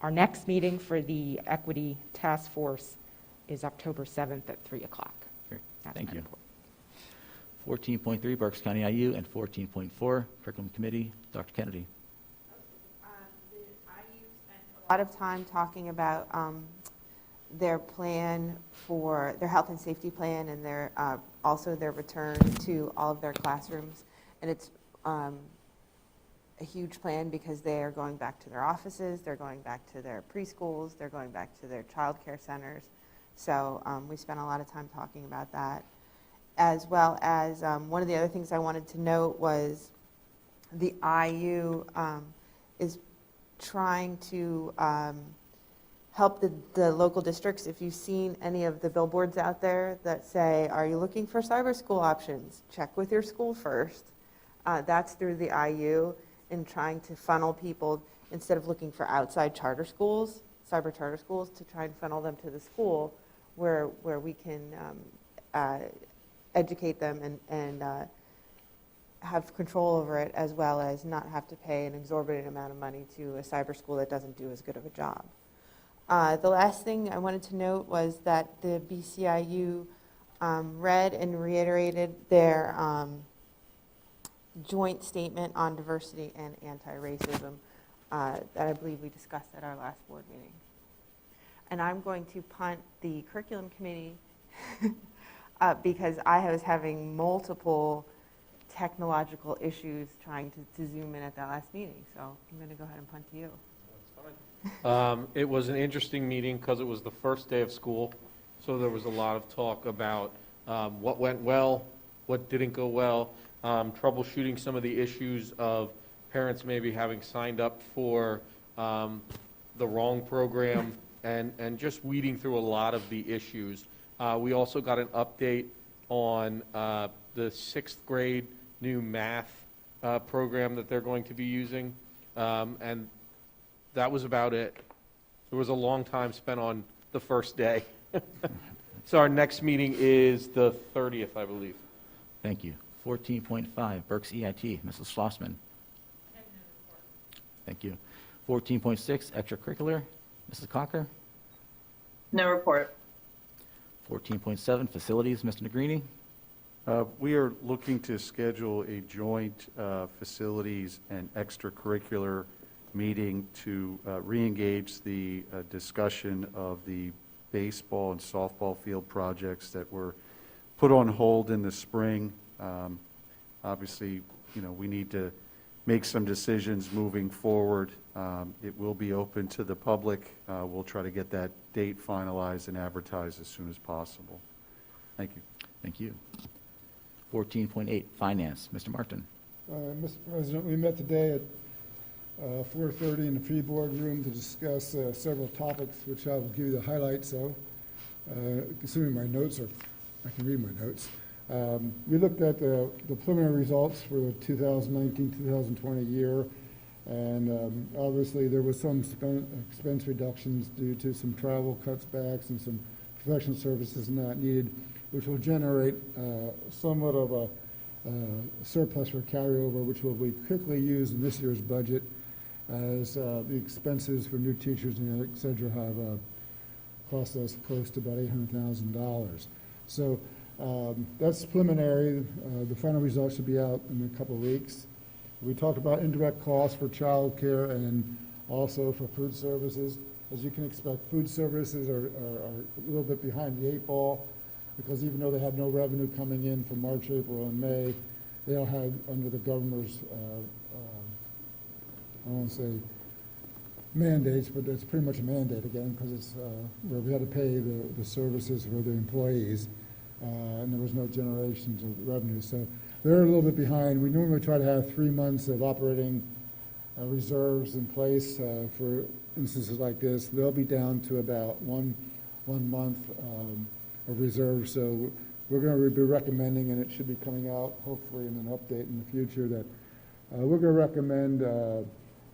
our next meeting for the Equity Task Force is October 7th at 3 o'clock. Great. That's Thank my you. report. 14.3, Berks County IU, and 14.4, Curriculum Committee, Dr. Kennedy. A lot of time talking about their plan for their health and safety plan and their also their return to all of their classrooms. And it's a huge plan because they are going back to their offices, they're going back to their preschools, they're going back to their child care centers. So we spent a lot of time talking about that. As well as one of the other things I wanted to note was the IU is trying to help the local districts. If you've seen any of the billboards out there that say, are you looking for cyber school options? Check with your school first. That's through the IU in trying to funnel people, instead of looking for outside charter schools, cyber charter schools, to try and funnel them to the school where we can educate them and have control over it, as well as not have to pay an exorbitant amount of money to a cyber school that doesn't do as good of a job. The last thing I wanted to note was that the BCIU read and reiterated their joint statement on diversity and anti-racism that I believe we discussed at our last board meeting. And I'm going to punt the curriculum committee because I was having multiple technological issues trying to zoom in at that last meeting. So I'm going to go ahead and punt to you. It was an interesting meeting because it was the first day of school, so there was a lot of talk about what went well, what didn't go well, troubleshooting some of the issues of parents maybe having signed up for the wrong program, and just weeding through a lot of the issues. We also got an update on the sixth grade new math program that they're going to be using, and that was about it. There was a long time spent on the first day. So our next meeting is the 30th, I believe. Thank you. 14.5, Berks EIT, Mrs. Schlossman. Thank you. 14.6, extracurricular, Mrs. Cocker. No report. 14.7, facilities, Mr. Negrini. We are looking to schedule a joint facilities and extracurricular meeting to re-engage the discussion of the baseball and softball field projects that were put on hold in the spring. Obviously, we need to make some decisions moving forward. It will be open to the public. We'll try to get that date finalized and advertised as soon as possible. Thank you. Thank you. 14.8, finance, Mr. Martin. Mr. President, we met today at 4:30 in the pre-board room to discuss several topics, which I'll give you the highlights of. Assuming my notes are, I can read my notes. We looked at the preliminary results for the 2019-2020 year, and obviously there was some expense reductions due to some travel cutbacks and some professional services not needed, which will generate somewhat of a surplus for carryover, which will be quickly used in this year's budget, as the expenses for new teachers and et cetera have cost us close to about $800,000. So that's preliminary. The final results should be out in a couple of weeks. We talked about indirect costs for child care and also for food services. As you can expect, food services are a little bit behind the eight ball, because even though they had no revenue coming in for March, April, and May, they all had, under the governor's, I won't say mandates, but it's pretty much a mandate again, because it's where we had to pay the services for the employees, and there was no generations of revenue. So they're a little bit behind. We normally try to have 3 months of operating reserves in place for instances like this. They'll be down to about one month of reserves. So we're going to be recommending, and it should be coming out hopefully in an update in the future, that we're going to recommend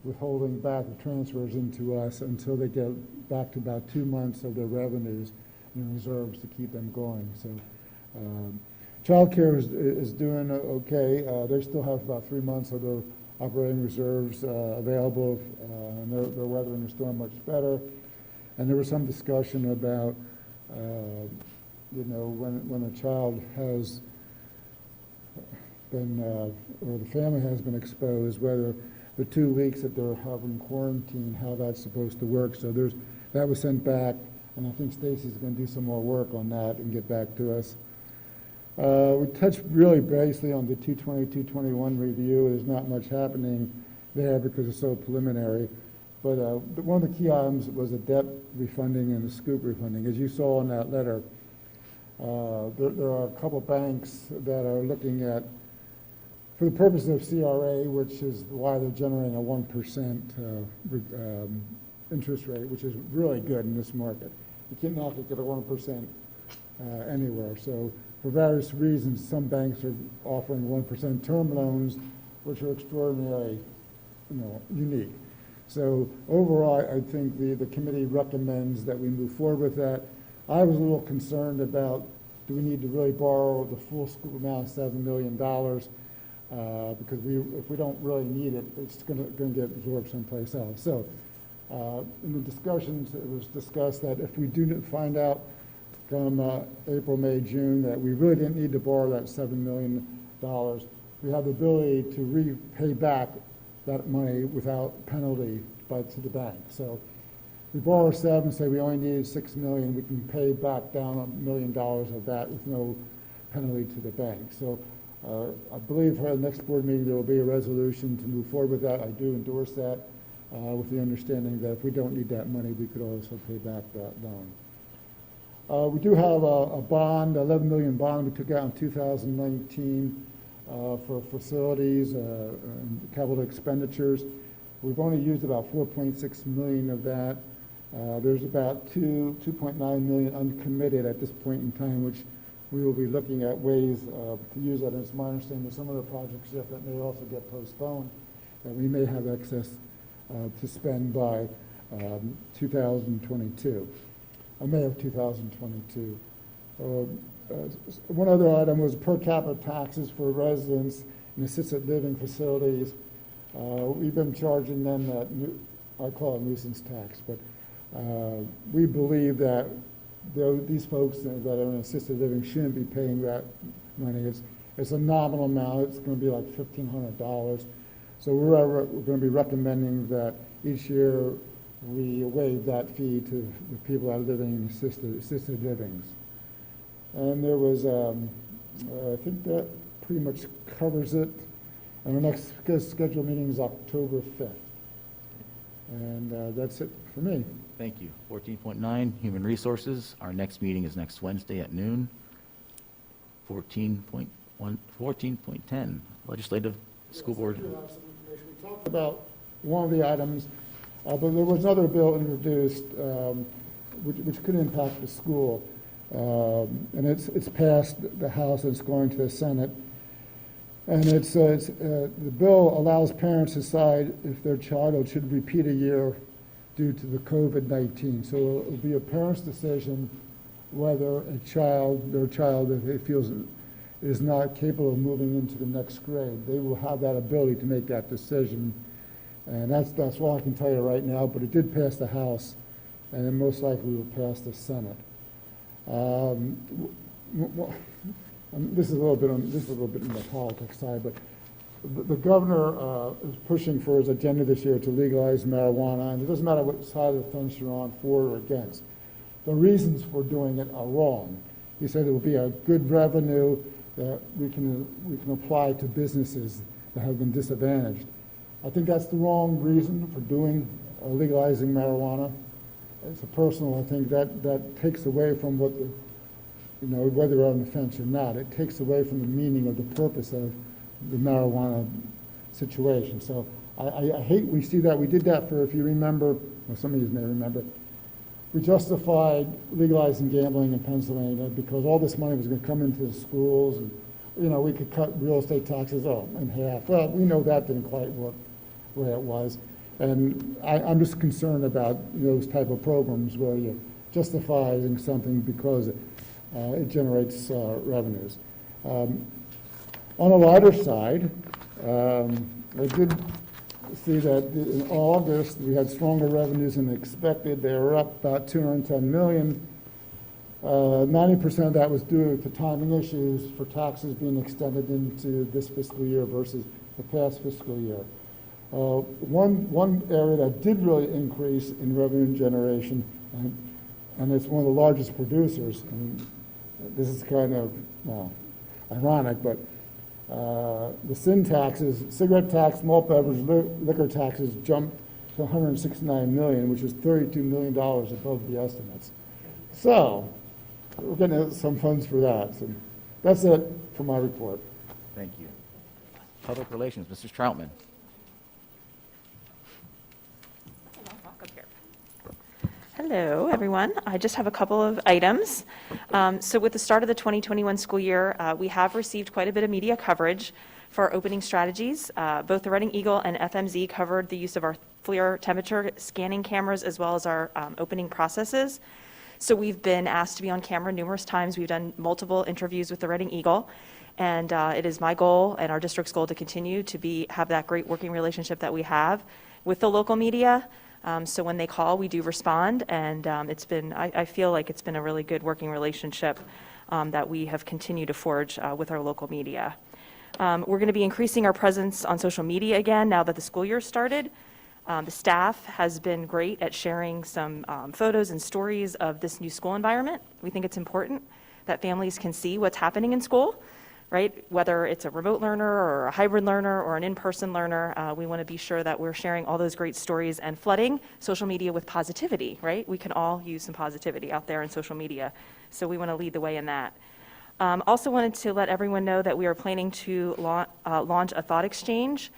withholding back the transfers into us until they get back to about 2 months of their revenues in reserves to keep them going. So childcare is doing okay. They still have about 3 months of their operating reserves available, and they're weathering the storm much better. And there was some discussion about, when a child has been, or the family has been exposed, whether the 2 weeks that they're having quarantine, how that's supposed to work. So that was sent back, and I think Stacy's going to do some more work on that and get back to us. We touched really basically on the 220, 221 review. There's not much happening there because it's so preliminary. But one of the key items was the debt refunding and the scoop refunding. As you saw in that letter, there are a couple banks that are looking at, for the purpose of CRA, which is why they're generating a 1% interest rate, which is really good in this market. You can't knock it at a 1% anywhere. So for various reasons, some banks are offering 1% term loans, which are extraordinarily, unique. So overall, I think the committee recommends that we move forward with that. I was a little concerned about, do we need to really borrow the full scoop amount of $7 million? Because if we don't really need it, it's going to get absorbed someplace else. So in the discussions, it was discussed that if we do find out come April, May, June, that we really didn't need to borrow that $7 million, we have the ability to repay back that money without penalty to the bank. So we borrow 7, say we only needed $6 million, we can pay back down $1 million of that with no penalty to the bank. So I believe for the next board meeting, there will be a resolution to move forward with that. I do endorse that with the understanding that if we don't need that money, we could also pay back that loan. We do have a bond, $11 million bond we took out in 2019 for facilities and capital expenditures. We've only used about 4.6 million of that. There's about 2.9 million uncommitted at this point in time, which we will be looking at ways to use that. And it's my understanding that some of the projects that may also get postponed, that we may have excess to spend by 2022. May of 2022. One other item was per capita taxes for residents in assisted living facilities. We've been charging them that, I call it nuisance tax, but we believe that these folks that are in assisted living shouldn't be paying that money. It's a nominal amount. It's going to be like $1,500. So we're going to be recommending that each year we waive that fee to the people that are living in assisted livings. And there was, I think that pretty much covers it. And our next scheduled meeting is October 5th. And that's it for me. Thank you. 14.9, Human Resources. Our next meeting is next Wednesday at noon. 14.10, Legislative School Board. We do have some information. We talked about one of the items, but there was another bill introduced which could impact the school. And it's passed the House and it's going to the Senate. And the bill allows parents to decide if their child should repeat a year due to the COVID-19. So it'll be a parent's decision whether their child, if it feels is not capable of moving into the next grade, they will have that ability to make that decision. And that's all I can tell you right now, but it did pass the House, and it most likely will pass the Senate. This is a little bit on the politics side, but the governor is pushing for his agenda this year to legalize marijuana, and it doesn't matter what side of the fence you're on, for or against. The reasons for doing it are wrong. He said it will be a good revenue that we can apply to businesses that have been disadvantaged. I think that's the wrong reason for legalizing marijuana. It's a personal, I think that takes away from what the, whether we're on the fence or not, it takes away from the meaning of the purpose of the marijuana situation. So I hate we see that. We did that for, if you remember, or some of you may remember, we justified legalizing gambling in Pennsylvania because all this money was going to come into the schools, and we could cut real estate taxes in half. Well, we know that didn't quite work the way it was, and I'm just concerned about those type of programs where you're justifying something because it generates revenues. On the lighter side, I did see that in August, we had stronger revenues than expected. They were up about $210 million. 90% of that was due to timing issues for taxes being extended into this fiscal year versus the past fiscal year. One area that did really increase in revenue generation, and it's one of the largest producers, and this is kind of, ironic, but the sin taxes, cigarette tax, malt beverage, liquor taxes jumped to $169 million, which is $32 million above the estimates. So we're getting some funds for that. So that's it for my report. Thank you. Public Relations, Mrs. Troutman. Hello, everyone. I just have a couple of items. So with the start of the 2021 school year, we have received quite a bit of media coverage for our opening strategies. Both the Reading Eagle and FMZ covered the use of our FLIR temperature scanning cameras as well as our opening processes. So we've been asked to be on camera numerous times. We've done multiple interviews with the Reading Eagle, and it is my goal and our district's goal to continue to have that great working relationship that we have with the local media. So when they call, we do respond, and I feel like it's been a really good working relationship that we have continued to forge with our local media. We're going to be increasing our presence on social media again now that the school year started. The staff has been great at sharing some photos and stories of this new school environment. We think it's important that families can see what's happening in school, right? Whether it's a remote learner or a hybrid learner or an in-person learner, we want to be sure that we're sharing all those great stories and flooding social media with positivity, right? We can all use some positivity out there in social media, so we want to lead the way in that. Also wanted to let everyone know that we are planning to launch a thought exchange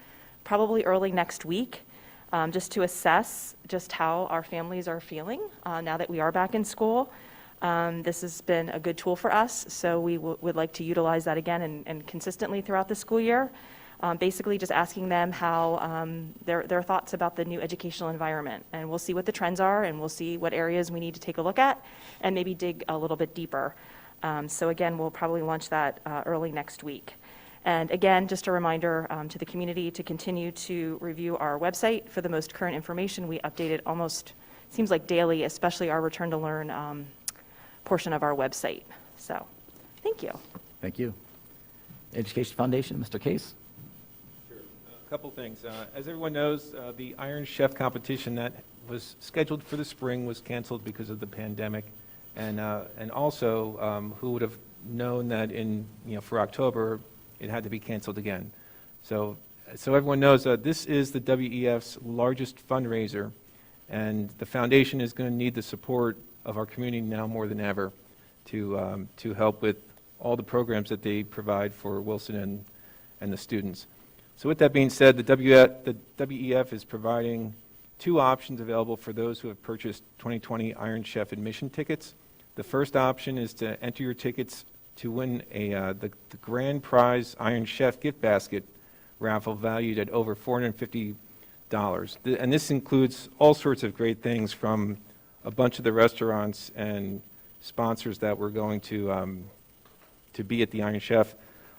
probably early next week, just to assess just how our families are feeling now that we are back in school. This has been a good tool for us, so we would like to utilize that again and consistently throughout the school year. Basically just asking them how their thoughts about the new educational environment, and we'll see what the trends are, and we'll see what areas we need to take a look at and maybe dig a little bit deeper. So again, we'll probably launch that early next week. And again, just a reminder to the community to continue to review our website for the most current information. We update it almost, seems like daily, especially our Return to Learn portion of our website. So, thank you. Thank you. Education Foundation, Mr. Case. Sure. A couple things. As everyone knows, the Iron Chef competition that was scheduled for the spring was canceled because of the pandemic. And also, who would have known that for October, it had to be canceled again. So everyone knows this is the WEF's largest fundraiser, and the foundation is going to need the support of our community now more than ever to help with all the programs that they provide for Wilson and the students. So with that being said, the WEF is providing two options available for those who have purchased 2020 Iron Chef admission tickets. The first option is to enter your tickets to win the grand prize Iron Chef gift basket raffle valued at over $450. And this includes all sorts of great things from a bunch of the restaurants and sponsors that we're going to be at the Iron Chef: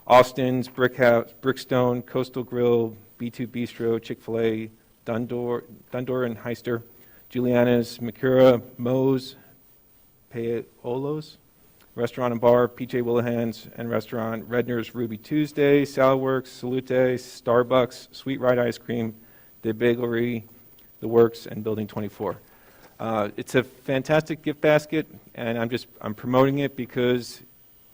Austin's, Brickhouse, Brickstone, Coastal Grill, B2 Bistro, Chick-fil-A, Dundor and Heister, Juliana's, Mikura, Moe's, Paolo's Restaurant and Bar, PJ Willihan's and Restaurant, Redner's Ruby Tuesday, Salworks, Salute, Starbucks, Sweet Ride Ice Cream, The Bagelry, The Works, and Building 24. It's a fantastic gift basket, and I'm promoting it because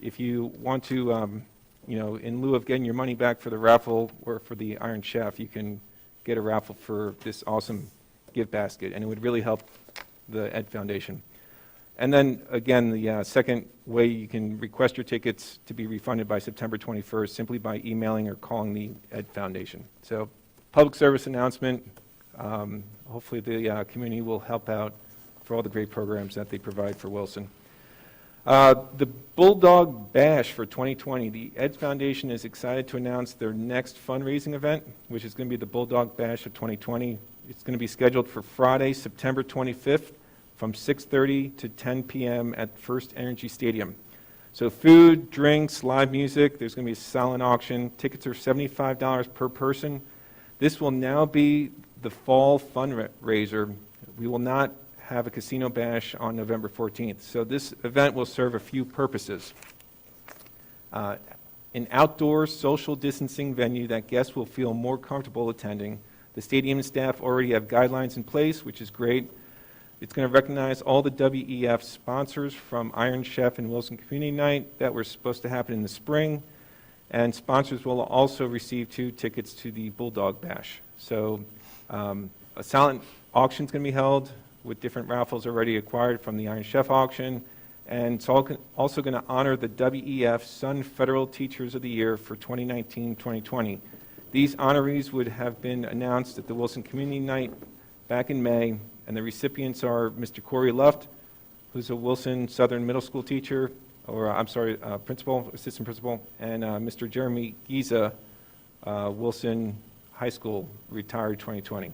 if you want to in lieu of getting your money back for the raffle or for the Iron Chef, you can get a raffle for this awesome gift basket, and it would really help the Ed Foundation. And then, again, the second way you can request your tickets to be refunded by September 21st, simply by emailing or calling the Ed Foundation. So, public service announcement. Hopefully the community will help out for all the great programs that they provide for Wilson. The Bulldog Bash for 2020. The Ed Foundation is excited to announce their next fundraising event, which is going to be the Bulldog Bash of 2020. It's going to be scheduled for Friday, September 25th, from 6:30 to 10 p.m. at First Energy Stadium. So food, drinks, live music, there's going to be a silent auction. Tickets are $75 per person. This will now be the fall fundraiser. We will not have a casino bash on November 14th. So this event will serve a few purposes. An outdoor social distancing venue that guests will feel more comfortable attending. The stadium staff already have guidelines in place, which is great. It's going to recognize all the WEF sponsors from Iron Chef and Wilson Community Night that were supposed to happen in the spring. And sponsors will also receive 2 tickets to the Bulldog Bash. So a silent auction is going to be held with different raffles already acquired from the Iron Chef auction. And it's also going to honor the WEF Sun Federal Teachers of the Year for 2019-2020. These honorees would have been announced at the Wilson Community Night back in May, and the recipients are Mr. Corey Luft, who's a Wilson Southern Middle School teacher, principal, assistant principal, and Mr. Jeremy Giza, Wilson High School, retired 2020.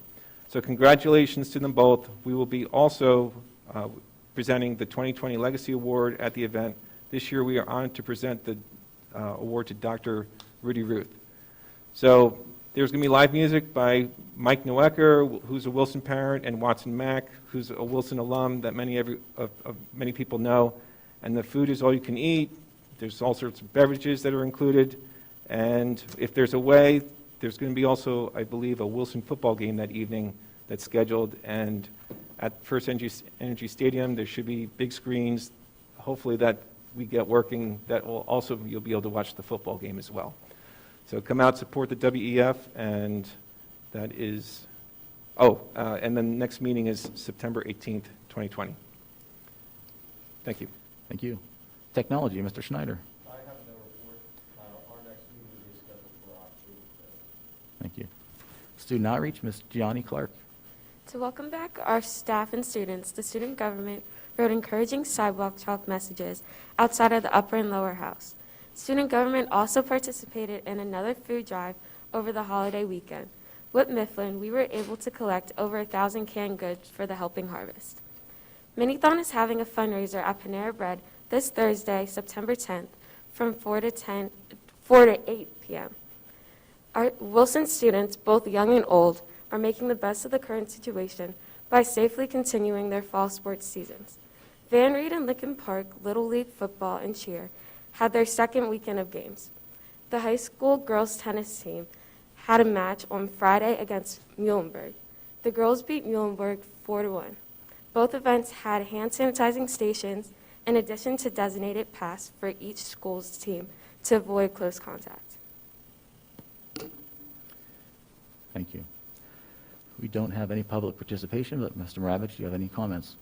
So congratulations to them both. We will be also presenting the 2020 Legacy Award at the event. This year we are honored to present the award to Dr. Rudy Ruth. So there's going to be live music by Mike Noecker, who's a Wilson parent, and Watson Mack, who's a Wilson alum that many people know. And the food is all you can eat. There's all sorts of beverages that are included. And if there's a way, there's going to be also, I believe, a Wilson football game that evening that's scheduled. And at First Energy Stadium, there should be big screens, hopefully that we get working, that will also, you'll be able to watch the football game as well. So come out, support the WEF, and that is, and then the next meeting is September 18th, 2020. Thank you. Thank you. Technology, Mr. Schneider. I have no report. Our next meeting is scheduled for October 5th. Thank you. Student Outreach, Ms. Gianni Clark. To welcome back our staff and students, the student government wrote encouraging sidewalk chalk messages outside of the upper and lower house. Student government also participated in another food drive over the holiday weekend. With Mifflin, we were able to collect over 1,000 canned goods for the Helping Harvest. Minithon is having a fundraiser at Panera Bread this Thursday, September 10th, from 4 to 8 p.m. Our Wilson students, both young and old, are making the best of the current situation by safely continuing their fall sports seasons. Van Reed and Lincoln Park Little League football and cheer had their second weekend of games. The high school girls tennis team had a match on Friday against Muhlenberg. The girls beat Muhlenberg 4-1. Both events had hand sanitizing stations in addition to designated paths for each school's team to avoid close contact. Thank you. We don't have any public participation, but Mr. Maravich, do you have any comments?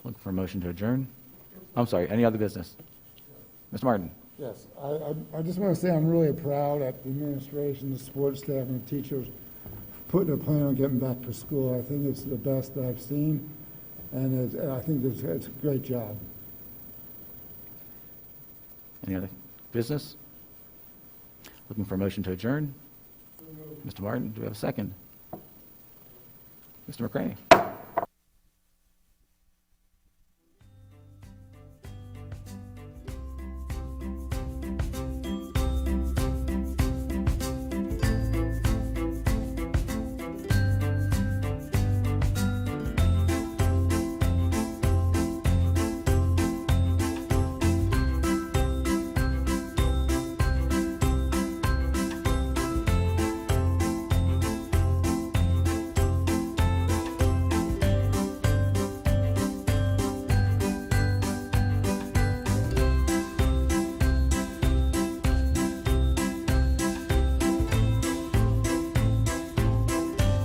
Looking for a motion to adjourn. I'm sorry, any other business? Mr. Martin. Yes, I just want to say I'm really proud at the administration, the support staff, and the teachers putting a plan on getting back to school. I think it's the best that I've seen, and I think it's a great job. Any other business? Looking for a motion to adjourn. Mr. Martin, do we have a second? Mr. McCray.